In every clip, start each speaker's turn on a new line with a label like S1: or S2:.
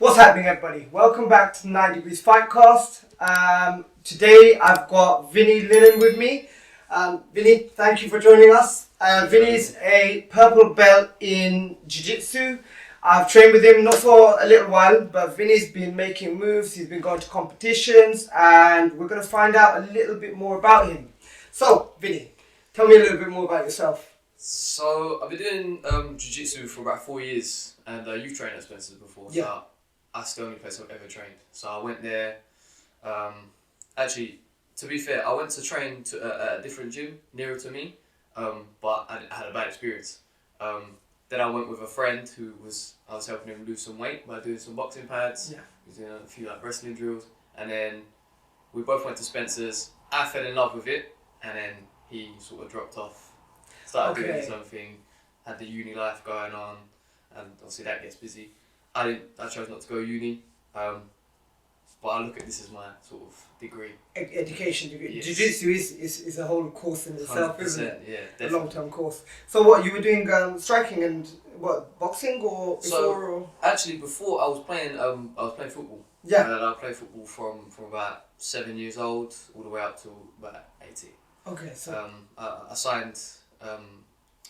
S1: What's happening, everybody? Welcome back to the 9 Degrees Fightcast. Today I've got Vinnie Linnen with me. Vinnie, thank you for joining us. Vinnie's a purple belt in Jiu-Jitsu. I've trained with him not for a little while, but Vinnie's been making moves, he's been going to competitions, and we're going to find out a little bit more about him. So, Vinnie, tell me a little bit more about yourself.
S2: So, I've been doing Jiu-Jitsu for about 4 years, and you've trained at Spencer's before,
S1: Yeah.
S2: so that's the only place I've ever trained. So I went there, actually, to be fair, I went to train at a different gym nearer to me, but I had a bad experience. Then I went with a friend I was helping him lose some weight by doing some boxing pads.
S1: Yeah.
S2: He was doing a few wrestling drills, and then we both went to Spencer's. I fell in love with it, and then he sort of dropped off, started doing his own thing, had the uni life going on, and obviously that gets busy. I chose not to go uni, but I look at this as my sort of degree.
S1: Education degree.
S2: Yes.
S1: Jiu-Jitsu is a whole course in itself, isn't it?
S2: Yeah,
S1: A
S2: definitely.
S1: long-term course. So what, you were doing striking and what, boxing or before? Or?
S2: Actually, before I was playing football.
S1: Yeah.
S2: And I played football from about 7 years old all the way up to about 18.
S1: Okay, so...
S2: I signed a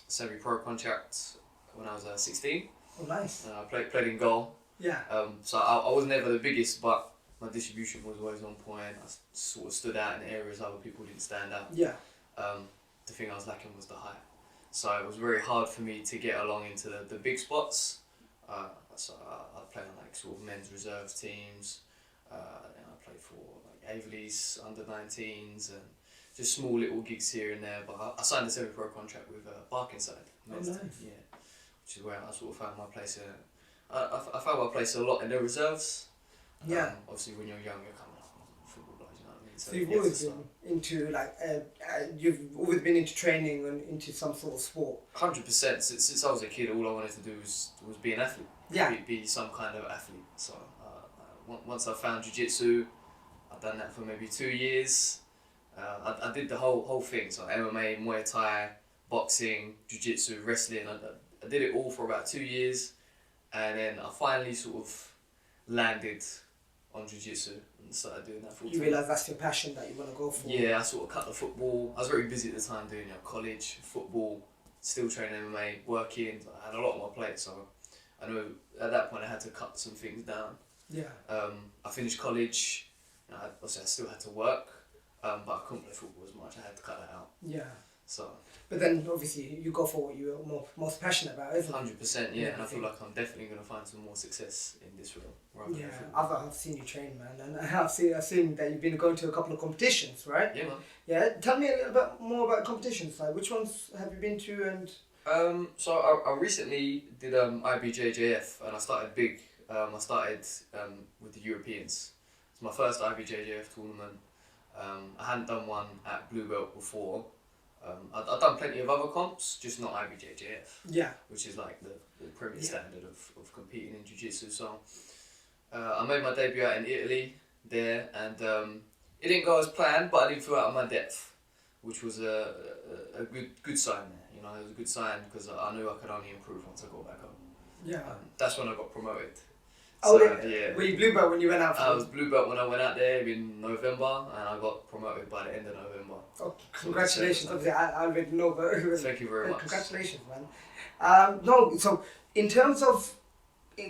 S2: semi-pro contract when I was 16.
S1: Oh, nice.
S2: I played in goal.
S1: Yeah.
S2: So I was never the biggest, but my distribution was always on point. I sort of stood out in areas other people didn't stand out.
S1: Yeah.
S2: The thing I was lacking was the height. So it was very hard for me to get along into the big spots. So I played on like sort of men's reserve teams. And I played for like Averley's under-19s and just small little gigs here and there. But I signed a semi-pro contract with Barkingside.
S1: Nice.
S2: Yeah, which is where I sort of found my place. I found my place a lot in the reserves.
S1: Yeah.
S2: Obviously, when you're young, you're kind of football players, you know what I mean?
S1: So you've always been into like, you've always been into training and into some sort of sport.
S2: 100%. Since I was a kid, all I wanted to do was be an athlete.
S1: Yeah.
S2: Be some kind of athlete. So once I found Jiu-Jitsu, I've done that for maybe 2 years. I did the whole thing. So MMA, Muay Thai, boxing, Jiu-Jitsu, wrestling. I did it all for about 2 years. And then I finally sort of landed on Jiu-Jitsu and started doing that full time.
S1: You realise that's your passion that you want to go for?
S2: Yeah, I sort of cut the football. I was very busy at the time doing college, football, still training MMA, working. I had a lot on my plate, so I know at that point I had to cut some things down.
S1: Yeah.
S2: I finished college, and I still had to work, but I couldn't play football as much. I had to cut that out.
S1: Yeah.
S2: So.
S1: But then obviously you go for what you're most passionate about, isn't it?
S2: 100%, yeah, and I feel like I'm definitely going to find some more success in this realm.
S1: Yeah, I've seen you train, man, and I've seen that you've been going to a couple of competitions, right?
S2: Yeah, man.
S1: Yeah, tell me a little bit more about competitions. Like, which ones have you been to? And
S2: so I recently did IBJJF, and I started big. I started with the Europeans. It's my first IBJJF tournament. I hadn't done one at Blue Belt before. I've done plenty of other comps, just not IBJJF.
S1: Yeah.
S2: Which is like the premier standard of competing in Jiu-Jitsu. So I made my debut out in Italy there, and it didn't go as planned, but I didn't feel out of my depth, which was a good sign there. You know, it was a good sign because I knew I could only improve once I got back home.
S1: Yeah.
S2: That's when I got promoted.
S1: Oh,
S2: so,
S1: yeah. Were you blue belt when you went out?
S2: I was blue belt when I went out there in November, and I got promoted by the end of November.
S1: Oh, congratulations! Obviously, I already know, but
S2: thank you very much.
S1: Congratulations, man. No, so in terms of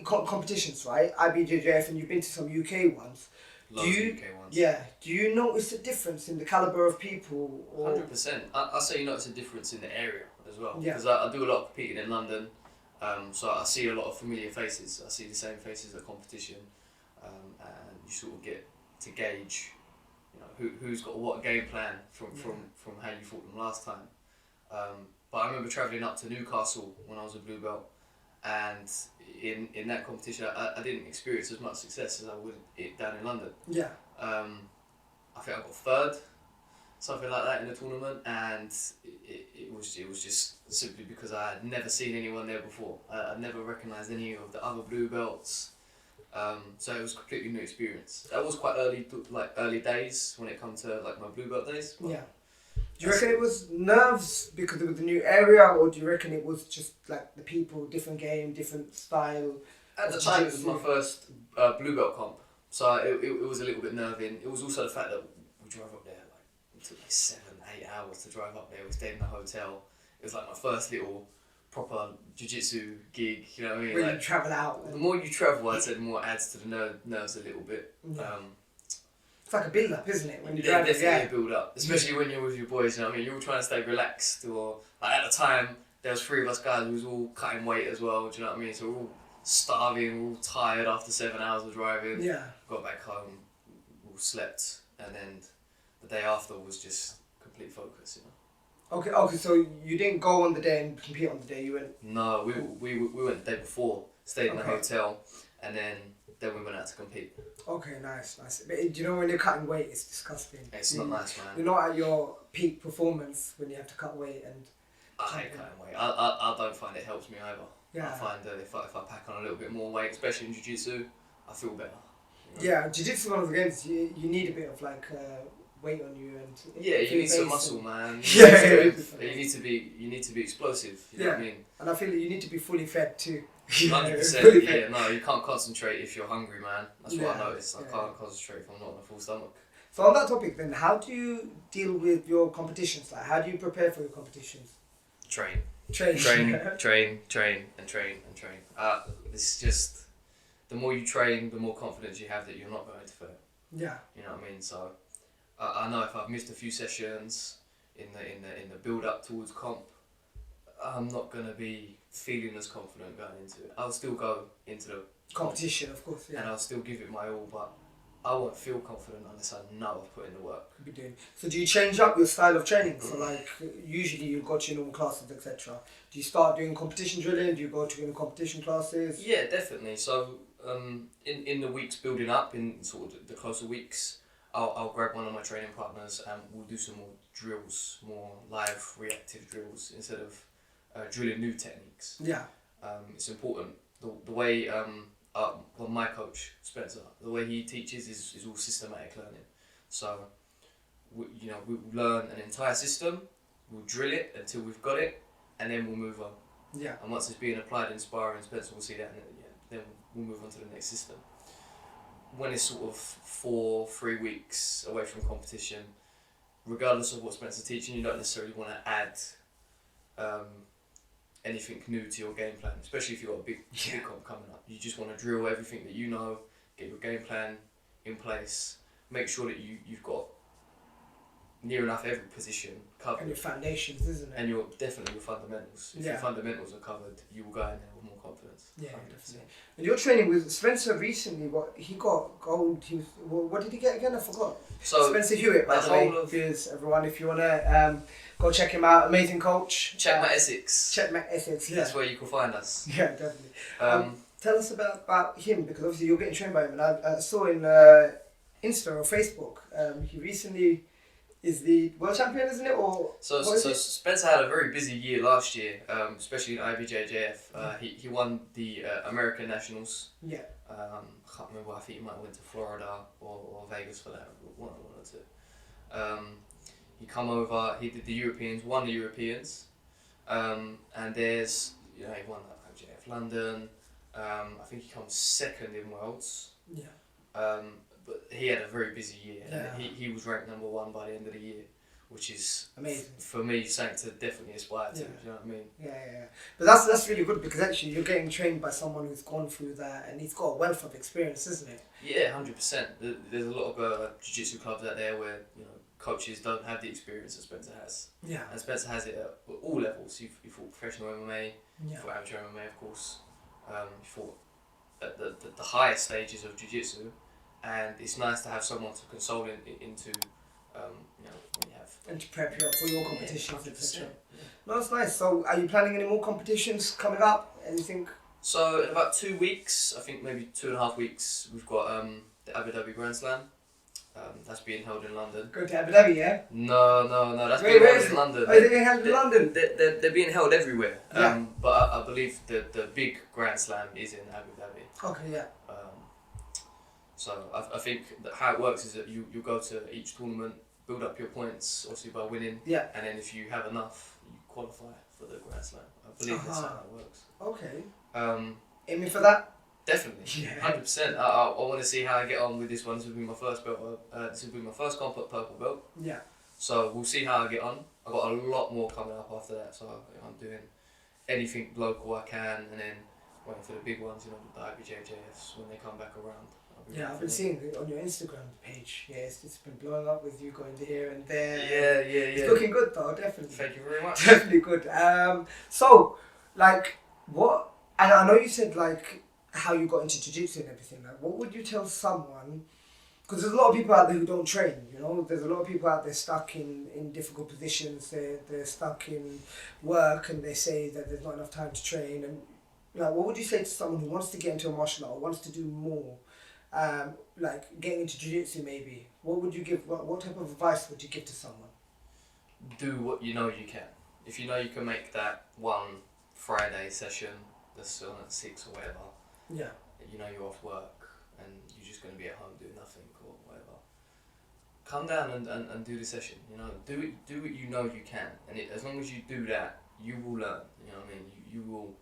S1: competitions, right? IBJJF, and you've been to some UK ones.
S2: Loads of UK ones.
S1: Yeah. Do you notice a difference in the caliber of people?
S2: 100%. I say you notice a difference in the area as well.
S1: Yeah.
S2: Because I do a lot of competing in London. So I see a lot of familiar faces. I see the same faces at competition, and you sort of get to gauge, you know, who's got what game plan from how you fought them last time. But I remember travelling up to Newcastle when I was a blue belt, and in that competition I didn't experience as much success as I would down in London.
S1: Yeah.
S2: I think I got third, something like that in the tournament, and it was just simply because I had never seen anyone there before. I'd never recognised any of the other blue belts, so it was a completely new experience. That was quite early days when it comes to like my blue belt days.
S1: Yeah. Do you reckon it was nerves because it was a new area, or do you reckon it was just like the people, different game, different style?
S2: At the time, it was my first blue belt comp, so it was a little bit nerving. It was also the fact that we drove up there, like, it took like 7-8 hours to drive up there. We stayed in a hotel. It was like my first little proper jiu-jitsu gig, you know what I mean?
S1: When
S2: like,
S1: you travel out.
S2: The more you travel, I'd say the more it adds to the nerves a little bit.
S1: Yeah. It's like a build-up, isn't it? When you drive,
S2: definitely a build-up, especially when you're with your boys, you know what I mean? You're all trying to stay relaxed, or like at the time, there was 3 of us guys who was all cutting weight as well, do you know what I mean? So we're all starving, we're all tired after 7 hours of driving.
S1: Yeah.
S2: Got back home, all slept, and then the day after was just complete focus, you know.
S1: Okay, so you didn't go on the day and compete on the day, you went?
S2: No, we went the day before, stayed in the hotel, and then we went out to compete.
S1: Okay, nice. But do you know when you're cutting weight, it's disgusting.
S2: It's not nice, man.
S1: You're not at your peak performance when you have to cut weight and...
S2: I hate cutting weight. I don't find it helps me either.
S1: Yeah.
S2: I find that if I pack on a little bit more weight, especially in jiu-jitsu, I feel better. You know?
S1: Yeah, jiu-jitsu is one of the games you need a bit of like weight on you and...
S2: Yeah, you need some muscle, man.
S1: You
S2: need to be explosive, you know what I mean?
S1: And I feel that you need to be fully fed too.
S2: 100%, yeah, no, you can't concentrate if you're hungry, man. That's what I noticed. I can't concentrate if I'm not on a full stomach.
S1: So on that topic then, how do you deal with your competitions? Like, how do you prepare for your competitions?
S2: Train.
S1: Train.
S2: It's just, the more you train, the more confidence you have that you're not going to fail.
S1: Yeah.
S2: You know what I mean? So, I know if I've missed a few sessions in the build up towards comp, I'm not gonna be feeling as confident going into it. I'll still go into the
S1: competition, of course, yeah.
S2: And I'll still give it my all, but I won't feel confident unless I know I've put in the work.
S1: So do you change up your style of training? So like, usually you go to your normal classes, etc. Do you start doing competition drilling? Do you go to any competition classes?
S2: Yeah, definitely. So in the weeks building up, in sort of the closer weeks, I'll grab one of my training partners and we'll do some more drills, more live reactive drills instead of drilling new techniques.
S1: Yeah.
S2: It's important. The way my coach Spencer, the way he teaches is all systematic learning. So we'll learn an entire system, we'll drill it until we've got it, and then we'll move on.
S1: Yeah.
S2: And once it's being applied in sparring, Spencer will see that, and then we'll move on to the next system. When it's sort of 3 weeks away from competition, regardless of what Spencer's teaching, you don't necessarily want to add anything new to your game plan, especially if you've got a big comp coming up. You just want to drill everything that you know, get your game plan in place, make sure that you've got near enough every position covered.
S1: And your foundations, isn't it?
S2: And definitely your fundamentals. If your fundamentals are covered, you will go in there with more confidence.
S1: Yeah, definitely. And you're training with Spencer recently. He got gold. What did he get again? I forgot. So Spencer Hewitt, by the way. Here's everyone. If you wanna go check him out, amazing coach.
S2: Check my Essex.
S1: Check my Essex. Yeah.
S2: That's where you can find us.
S1: Yeah, definitely. Tell us about him, because obviously you're getting trained by him, and I saw in Insta or Facebook. He recently is the world champion, isn't it? Or
S2: so Spencer had a very busy year last year, especially in IBJJF. He won the American Nationals.
S1: Yeah.
S2: I can't remember. I think he might have went to Florida or Vegas for that. One or two. He come over. He did the Europeans. Won the Europeans. And there's he won that IBJJF London. I think he comes second in Worlds.
S1: Yeah.
S2: But he had a very busy year.
S1: Yeah.
S2: And he was ranked number 1 by the end of the year, which is
S1: amazing
S2: for me. Something to definitely aspire to.
S1: Yeah.
S2: You know what I mean?
S1: Yeah. But that's really good, because actually you're getting trained by someone who's gone through that, and he's got a wealth of experience, isn't it?
S2: Yeah, 100%. There's a lot of jiu-jitsu clubs out there where coaches don't have the experience that Spencer has.
S1: Yeah.
S2: And Spencer has it at all levels. You fought professional MMA, you
S1: yeah.
S2: fought amateur MMA, of course. You fought at the highest stages of jiu-jitsu. And it's nice to have someone to console into, when you have...
S1: And to prep you up for your competitions, etc.
S2: Yeah.
S1: No, that's nice. So, are you planning any more competitions coming up? Anything?
S2: So, in about 2 weeks, I think maybe 2.5 weeks, we've got the Abu Dhabi Grand Slam. That's being held in London.
S1: Go to Abu Dhabi, yeah?
S2: No, that's being held in London.
S1: Oh, they're being held in London?
S2: They're being held everywhere.
S1: Yeah.
S2: But I believe the big Grand Slam is in Abu Dhabi.
S1: Okay, yeah.
S2: So I think that how it works is that you go to each tournament, build up your points, obviously by winning.
S1: Yeah.
S2: And then if you have enough, you qualify for the Grand Slam. I believe that's how it works.
S1: Okay. Aiming for that?
S2: Definitely,
S1: Yeah.
S2: 100%. I want to see how I get on with this one. This will be my first belt. This will be my first combat purple belt.
S1: Yeah.
S2: So we'll see how I get on. I've got a lot more coming up after that. So I'm doing anything local I can, and then waiting for the big ones. You know, the BJJs when they come back around.
S1: Yeah, I've been seeing it on your Instagram page. Yeah, it's been blowing up with you going to here and there.
S2: Yeah.
S1: It's looking good though, definitely.
S2: Thank you very much.
S1: Definitely good. So, like, what? And I know you said like how you got into jiu-jitsu and everything. Like, what would you tell someone? Because there's a lot of people out there who don't train. You know, there's a lot of people out there stuck in difficult positions. They're stuck in work, and they say that there's not enough time to train. And like, what would you say to someone who wants to get into a martial art or wants to do more? Like getting into jiu-jitsu maybe, what would you give, what type of advice would you give to someone?
S2: Do what you know you can. If you know you can make that one Friday session that's on at 6 or whatever,
S1: Yeah.
S2: you know you're off work and you're just going to be at home doing nothing or whatever, come down and do the session. You know, do what you know you can, and as long as you do that, you will learn. You know what I mean? You will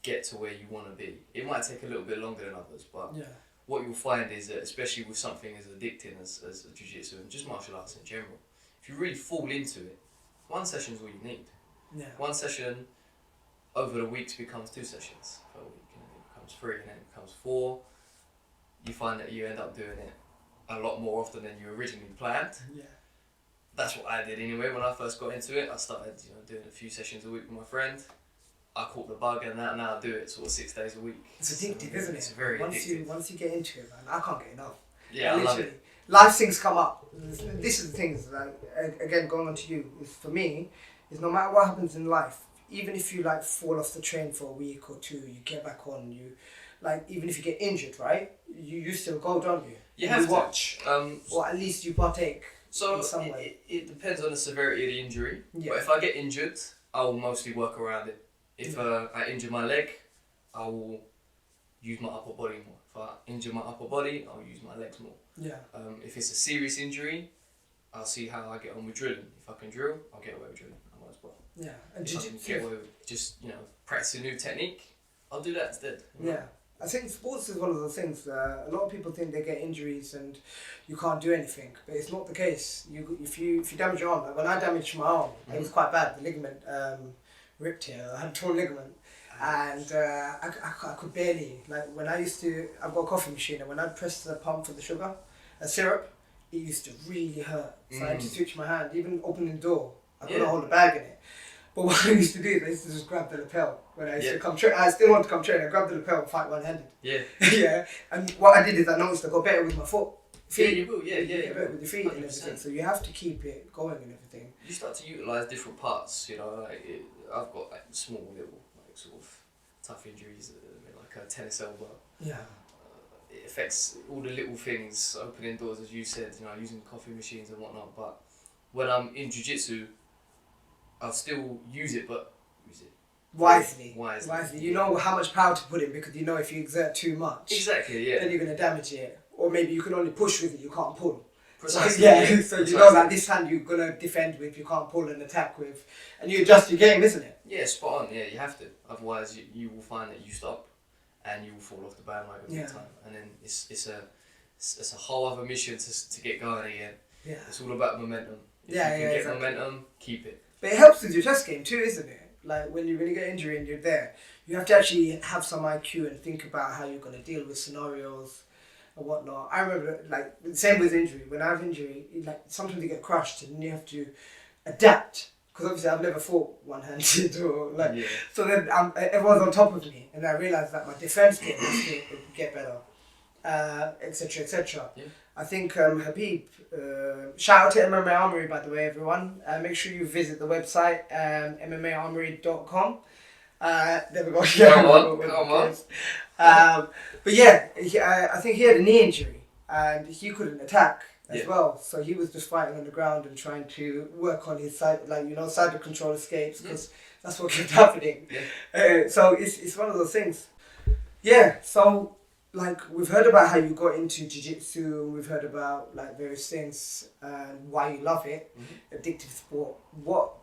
S2: get to where you want to be. It might take a little bit longer than others, but
S1: Yeah.
S2: what you'll find is that, especially with something as addicting as jiu-jitsu and just martial arts in general, if you really fall into it, one session is all you need.
S1: Yeah.
S2: One session over the weeks becomes 2 sessions per week, and then it becomes 3, and then it becomes 4. You find that you end up doing it a lot more often than you originally planned.
S1: Yeah.
S2: That's what I did anyway. When I first got into it, I started doing a few sessions a week with my friend. I caught the bug, and now I do it sort of 6 days a week.
S1: It's addictive, isn't it?
S2: It's very addictive.
S1: Once you get into it, man, I can't get enough.
S2: Yeah, I love it.
S1: Life things come up. This is the thing. Is like again, going on to you. Is for me, is no matter what happens in life, even if you like fall off the train for a week or 2, you get back on. You like even if you get injured, right? You still go, don't you?
S2: You have to
S1: watch, or at least you partake.
S2: So
S1: in some way.
S2: It depends on the severity of the injury.
S1: Yeah.
S2: But if I get injured, I will mostly work around it. If I injure my leg, I will use my upper body more. If I injure my upper body, I'll use my legs more.
S1: Yeah.
S2: If it's a serious injury, I'll see how I get on with drilling. If I can drill, I'll get away with drilling. I might as well.
S1: Yeah. And
S2: if I can get away with just practice a new technique, I'll do that instead.
S1: Yeah. I think sports is one of those things. A lot of people think they get injuries and you can't do anything, but it's not the case. If you damage your arm, like when I damaged my arm, it was quite bad. The ligament ripped here. I had a torn ligament, and I could barely, like when I've got a coffee machine, and when I'd press the pump for the sugar, syrup, it used to really hurt. So I had to switch my hand, even opening the door. I couldn't hold a bag in it. But what I used to do is I used to just grab the lapel. When I used to come train, I still want to come train. I grabbed the lapel and fight one-handed. Yeah. Yeah. And what I did is I noticed I got better with my feet.
S2: Yeah, you will. Yeah.
S1: You get better with your feet 100%. And everything. So you have to keep it going and everything.
S2: You start to utilise different parts. I've got like small little sort of tough injuries, like a tennis elbow.
S1: Yeah.
S2: It affects all the little things, opening doors, as you said. Using coffee machines and whatnot. But when I'm in jiu-jitsu, I'll still use it, but use it
S1: wisely. You know how much power to put in, because you know if you exert too much,
S2: exactly, yeah,
S1: then you're going to damage it. Or maybe you can only push with it, you can't pull.
S2: Precisely.
S1: So you know that this hand you're going to defend with, you can't pull and attack with, and you adjust your game, isn't it?
S2: Yeah, spot on. Yeah, you have to. Otherwise, you will find that you stop, and you will fall off the bandwagon big time. And then it's a whole other mission to get going again.
S1: Yeah.
S2: It's all about momentum. If you can get momentum, keep it.
S1: But it helps with your chess game too, isn't it? Like when you really get injury and you're there, you have to actually have some IQ and think about how you're going to deal with scenarios and whatnot. I remember, like, the same with injury. When I have injury, like sometimes you get crushed and you have to adapt. Because obviously I've never fought one-handed or like, so then everyone's on top of me, and I realised that my defence game has to get better, etc., etc. Yeah. I think Habib, shout out to MMA Armory, by the way, everyone. Make sure you visit the website, MMAarmory.com. There we go. Come on. But yeah, I think he had a knee injury and he couldn't attack as well. So he was just fighting on the ground and trying to work on his side, side of control escapes, because that's what kept happening. Yeah. So it's one of those things. Yeah, so like we've heard about how you got into jiu-jitsu, we've heard about like various things and why you love it, addictive sport. What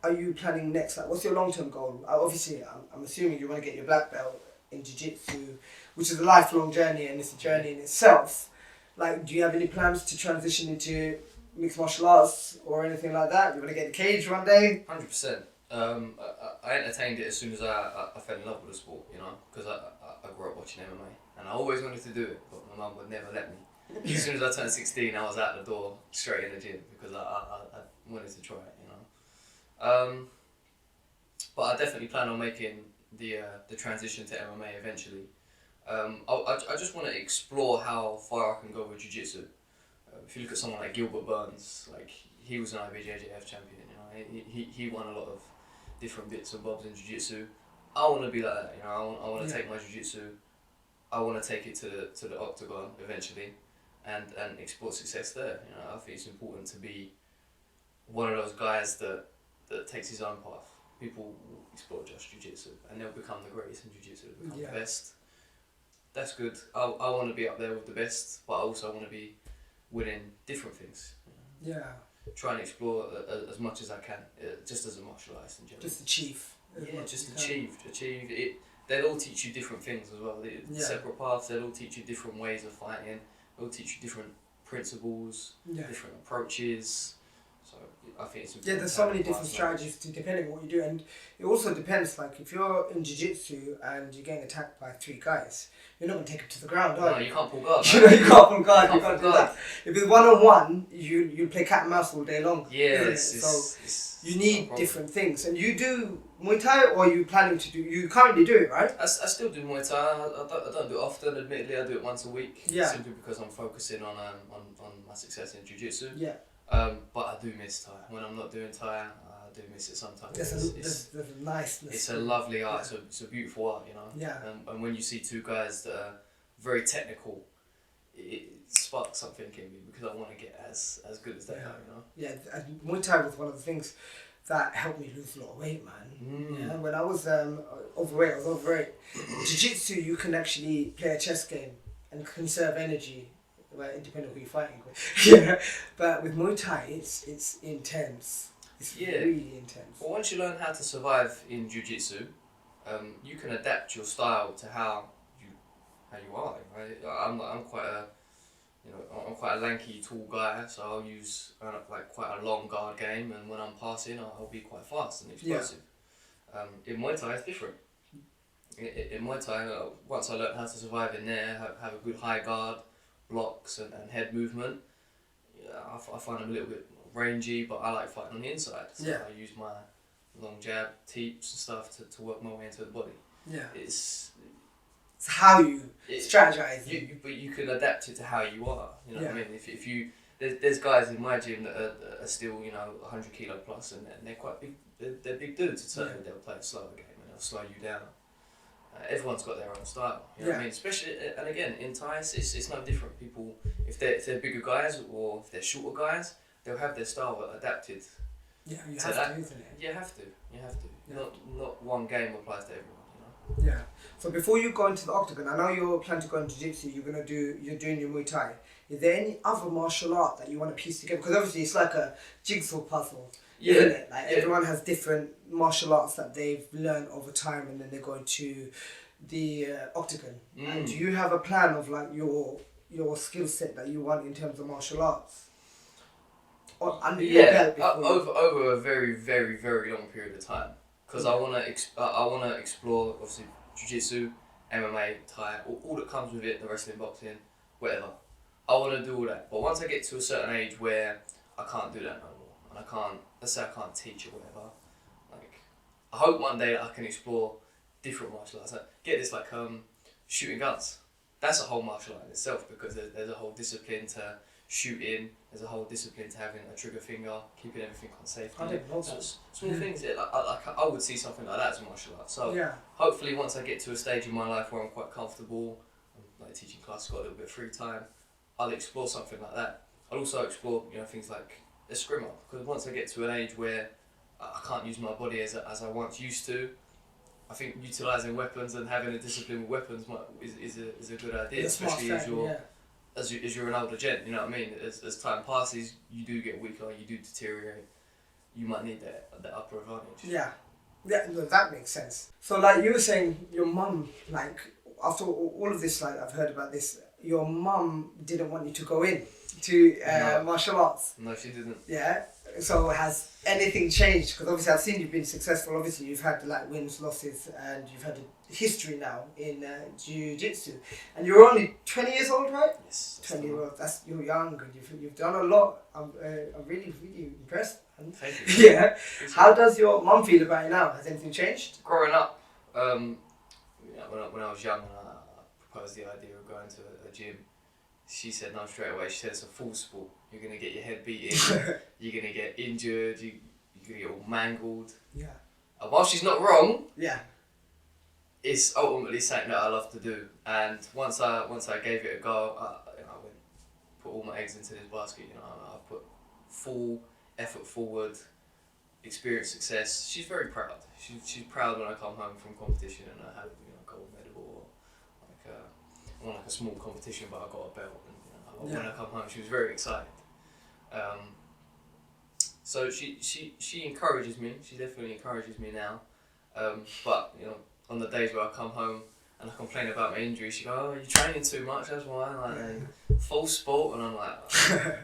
S1: are you planning next? Like, what's your long-term goal? Obviously, I'm assuming you want to get your black belt in jiu-jitsu, which is a lifelong journey and it's a journey in itself. Like, do you have any plans to transition into mixed martial arts or anything like that? You want to get in the cage one day?
S2: 100%. I entertained it as soon as I fell in love with the sport, you know, because I grew up watching MMA and I always wanted to do it, but my mum would never let me. As soon as I turned 16, I was out the door straight in the gym because I wanted to try it, you know. But I definitely plan on making the transition to MMA eventually. I just want to explore how far I can go with jiu-jitsu. If you look at someone like Gilbert Burns, like he was an BJJ champion, you know, he won a lot of different bits and bobs in jiu-jitsu. I want to be like that, you know. I want to take my jiu-jitsu. I want to take it to the octagon eventually, and explore success there. You know, I think it's important to be one of those guys that takes his own path. People will explore just jiu-jitsu, and they'll become the greatest in jiu-jitsu. They'll become the best. That's good. I want to be up there with the best, but I also want to be winning different things. You know?
S1: Yeah.
S2: Try and explore as much as I can, just as a martial artist in general.
S1: Just achieve.
S2: Yeah, just achieve it. They'll all teach you different things as well. Separate paths. They'll all teach you different ways of fighting. They'll teach you different principles, different approaches. So I think it's important.
S1: Yeah, there's so many different strategies depending on what you do, and it also depends. Like if you're in jiu-jitsu and you're getting attacked by 3 guys, you're not gonna take it to the ground, are you?
S2: No, you can't pull guard.
S1: You know, you can't pull guard. You can't do that. If it's 1-on-1, you play cat and mouse all day long.
S2: Yeah,
S1: you need different things, and you do Muay Thai, or are you planning to do? You currently do it, right?
S2: I still do Muay Thai. I don't do it often. Admittedly, I do it once a week.
S1: Yeah.
S2: Simply because I'm focusing on my success in jiu-jitsu.
S1: Yeah.
S2: But I do miss Thai. When I'm not doing Thai, I do miss it sometimes.
S1: There's a niceness.
S2: It's a lovely art. Yeah. It's a beautiful art, you know.
S1: Yeah.
S2: And when you see 2 guys that are very technical, it sparks something in me because I want to get as good as they are, you know.
S1: Yeah, and Muay Thai was one of the things that helped me lose a lot of weight, man. Yeah, when I was overweight. Jiu-jitsu, you can actually play a chess game and conserve energy, well, independent of who you're fighting with. Yeah, but with Muay Thai, it's intense. It's really intense.
S2: Well, once you learn how to survive in jiu-jitsu, you can adapt your style to how you are. Right? I'm quite a lanky, tall guy, so I'll use like quite a long guard game, and when I'm passing, I'll be quite fast and explosive. In Muay Thai, it's different. In Muay Thai, once I learned how to survive in there, have a good high guard, blocks and head movement, I find I'm a little bit rangy, but I like fighting on the inside. So I use my long jab, teeps and stuff to work my way into the body. Yeah. It's
S1: how you strategize.
S2: But you can adapt it to how you are. You know what I mean? If you there's guys in my gym that are still 100 kilo plus, and they're quite big. They're big dudes. And certainly they'll play a slower game and they'll slow you down. Everyone's got their own style. You know what I mean? Especially, and again in Thai, it's no different. People, if they're bigger guys or if they're shorter guys, they'll have their style adapted.
S1: Yeah, you have to, isn't it?
S2: You have to. Yeah. Not one game applies to everyone.
S1: Yeah. So before you go into the octagon, I know you're planning to go into jiu-jitsu. You're doing your Muay Thai. Is there any other martial art that you want to piece together? Because obviously it's like a jigsaw puzzle, isn't it? Like everyone has different martial arts that they've learned over time, and then they go into the octagon. And do you have a plan of like your skill set that you want in terms of martial arts? Or under your belt
S2: over a very, very, very long period of time. Because I want to explore obviously jiu-jitsu, MMA, Thai, all that comes with it, the wrestling, boxing, whatever. I want to do all that. But once I get to a certain age where I can't do that no more, and let's say I can't teach or whatever, like, I hope one day I can explore different martial arts. Get this, like shooting guns. That's a whole martial art in itself, because there's a whole discipline to shooting, there's a whole discipline to having a trigger finger, keeping everything on safety.
S1: I didn't know that.
S2: Small things, I would see something like that as a martial art. So hopefully once I get to a stage in my life where I'm quite comfortable, I'm like teaching class, got a little bit of free time, I'll explore something like that. I'll also explore things like a scrimmer, because once I get to an age where I can't use my body as I once used to, I think utilising weapons and having a discipline with weapons is a good idea, especially as you're an older gent, you know what I mean? As time passes, you do get weaker, you do deteriorate. You might need that upper advantage.
S1: Yeah. Yeah, no, that makes sense. So like you were saying, your mum, like after all of this, like I've heard about this, your mum didn't want you to go in to
S2: No.
S1: martial arts.
S2: No, she didn't.
S1: Yeah. So has anything changed? Because obviously I've seen you've been successful. Obviously you've had like wins, losses, and you've had a history now in jiu-jitsu. And you're only 20 years old, right?
S2: Yes.
S1: 20 years old. You're young, and you've done a lot. I'm really impressed.
S2: Thank you.
S1: Yeah. How does your mum feel about it now? Has anything changed?
S2: Growing up, when I was young and I proposed the idea of going to a gym, she said no straight away. She said it's a full sport. You're going to get your head beaten, you're going to get injured, you're going to get all mangled.
S1: Yeah.
S2: And while she's not wrong,
S1: Yeah.
S2: it's ultimately something that I love to do. And once I gave it a go, I went, put all my eggs into this basket. I put full effort forward, experience success. She's very proud. She's proud when I come home from competition and I have a gold medal or I won like a small competition, but I got a belt. And when I come home, she was very excited. So she encourages me. She definitely encourages me now. But on the days where I come home and I complain about my injury, she goes, "Oh, you're training too much. That's why." Like full sport, and I'm like, oh.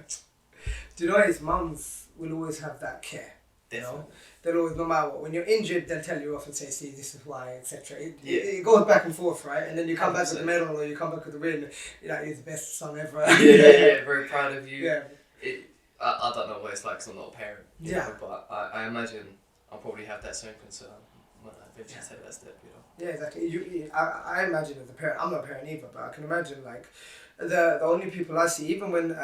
S1: Do you know his mums will always have that care?
S2: Definitely.
S1: They'll always, no matter what, when you're injured, they'll tell you off and say, "See, this is why," etc. It goes back and forth, right? And then you come back with the medal or you come back with the win. You're the best son ever.
S2: Yeah. Very proud of you.
S1: Yeah.
S2: I don't know what it's like because I'm not a parent. But I imagine I'll probably have that same concern when I eventually take that step.
S1: Yeah, exactly. I imagine as a parent, I'm not a parent either, but I can imagine like the only people I see, even when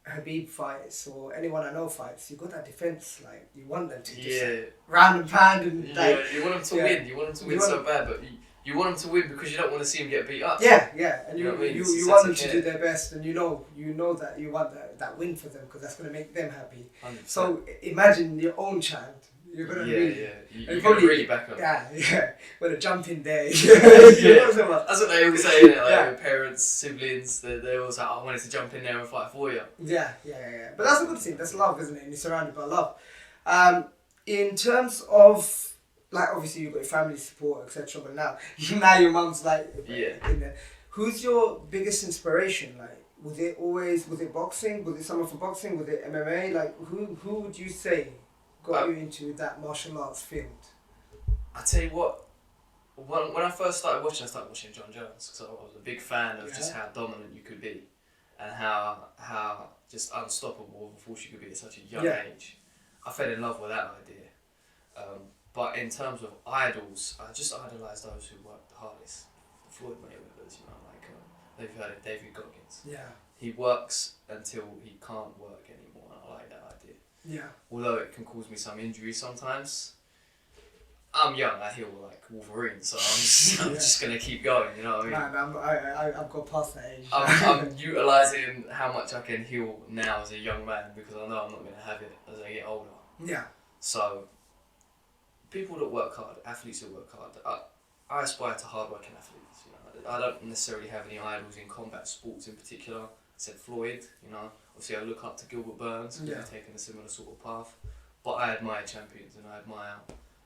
S1: Habib fights or anyone I know fights, you got that defense, like you want them to just round and pound and
S2: you want them to win. You want them to win so bad, but you want them to win because you don't want to see them get beat up.
S1: Yeah, and you want them to do their best, and you know that you want that win for them because that's going to make them happy.
S2: 100%.
S1: So imagine your own child. You're gonna
S2: you're gonna really back up.
S1: Yeah. Gonna jump in there.
S2: That's what they always say, innit? Like parents, siblings, they always say, "Oh, I wanted to jump in there and fight for you."
S1: Yeah. But that's a good thing. That's love, isn't it? And you're surrounded by love. In terms of like, obviously you've got your family support, etc. But now your mum's like in there. Who's your biggest inspiration? Like, was it boxing? Was it someone from boxing? Was it MMA? Like, who would you say got you into that martial arts field?
S2: I tell you what, when I first started watching John Jones because I was a big fan of just how dominant you could be and how just unstoppable and force you could be at such a young age. I fell in love with that idea. But in terms of idols, I just idolised those who worked the hardest. Floyd Mayweather's, they've heard of David Goggins. Yeah. He works until he can't work anymore, and I like that idea. Yeah. Although it can cause me some injuries sometimes. I'm young, I heal like Wolverine, so I'm just gonna keep going, you know what I mean?
S1: Man, I've got past that age.
S2: I'm utilising how much I can heal now as a young man because I know I'm not gonna have it as I get older. Yeah. So, people that work hard, athletes that work hard, I aspire to hard-working athletes. I don't necessarily have any idols in combat sports in particular. I said Floyd, obviously I look up to Gilbert Burns because he's taken a similar sort of path. But I admire champions and I admire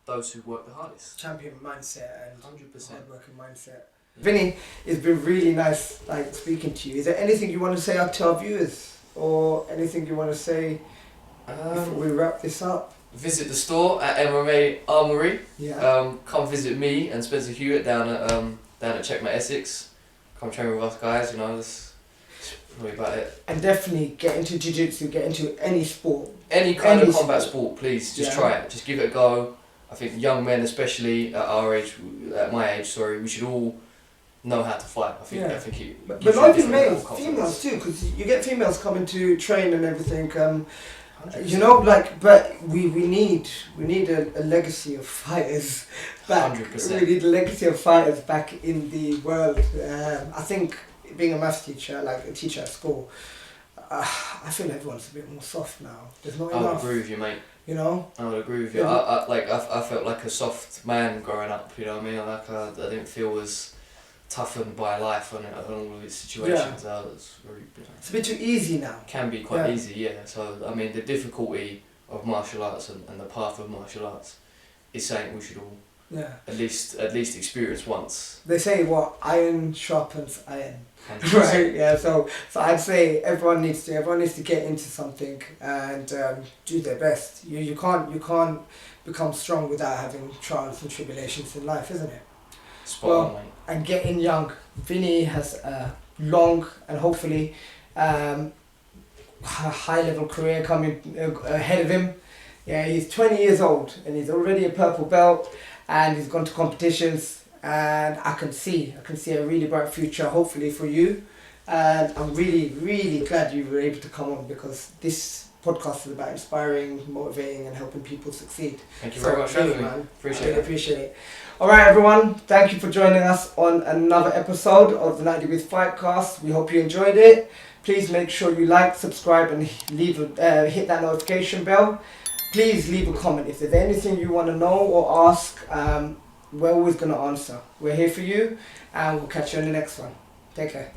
S2: those who work the hardest. Champion mindset and 100% hard-working mindset. Vinny,
S1: it's been really nice speaking to you. Is there anything you want to say to our viewers or anything you want to say before we wrap this up?
S2: Visit the store at MMA Armory. Yeah. Come visit me and Spencer Hewitt down at Checkmate Essex. Come train with us guys, that's probably about it.
S1: And definitely get into jiu-jitsu, get into any sport.
S2: Any kind of combat sport, please, just try it. Just give it a go. I think young men, especially at my age, we should all know how to fight. I think
S1: but not even males, females too, because you get females coming to train and everything. But we need a legacy of fighters back. 100%. We need a legacy of fighters back in the world. I think being a maths teacher, like a teacher at school, I feel everyone's a bit more soft now. There's not enough.
S2: I would agree with you, mate. I would agree with you. I felt like a soft man growing up. You know what I mean? I didn't feel as toughened by life and all of its situations.
S1: It's a bit too easy now.
S2: Can be quite easy, yeah. So I mean, the difficulty of martial arts and the path of martial arts is something we should all
S1: Yeah.
S2: at least experience once.
S1: They say what iron sharpens iron.
S2: 100%.
S1: Right, yeah, so I'd say everyone needs to get into something and do their best. You can't become strong without having trials and tribulations in life, isn't it?
S2: Spot
S1: Well,
S2: on, mate.
S1: and getting young. Vinny has a long and hopefully high level career coming ahead of him. Yeah, he's 20 years old and he's already a purple belt and he's gone to competitions. And I can see a really bright future hopefully for you, and I'm really glad you were able to come on, because this podcast is about inspiring, motivating and helping people succeed.
S2: Thank you very much for having me. Appreciate it.
S1: Alright everyone, thank you for joining us on another episode of the 90 Degrees Fightcast. We hope you enjoyed it. Please make sure you like, subscribe and hit that notification bell. Please leave a comment if there's anything you want to know or ask. We're always going to answer. We're here for you, and we'll catch you on the next one. Take care.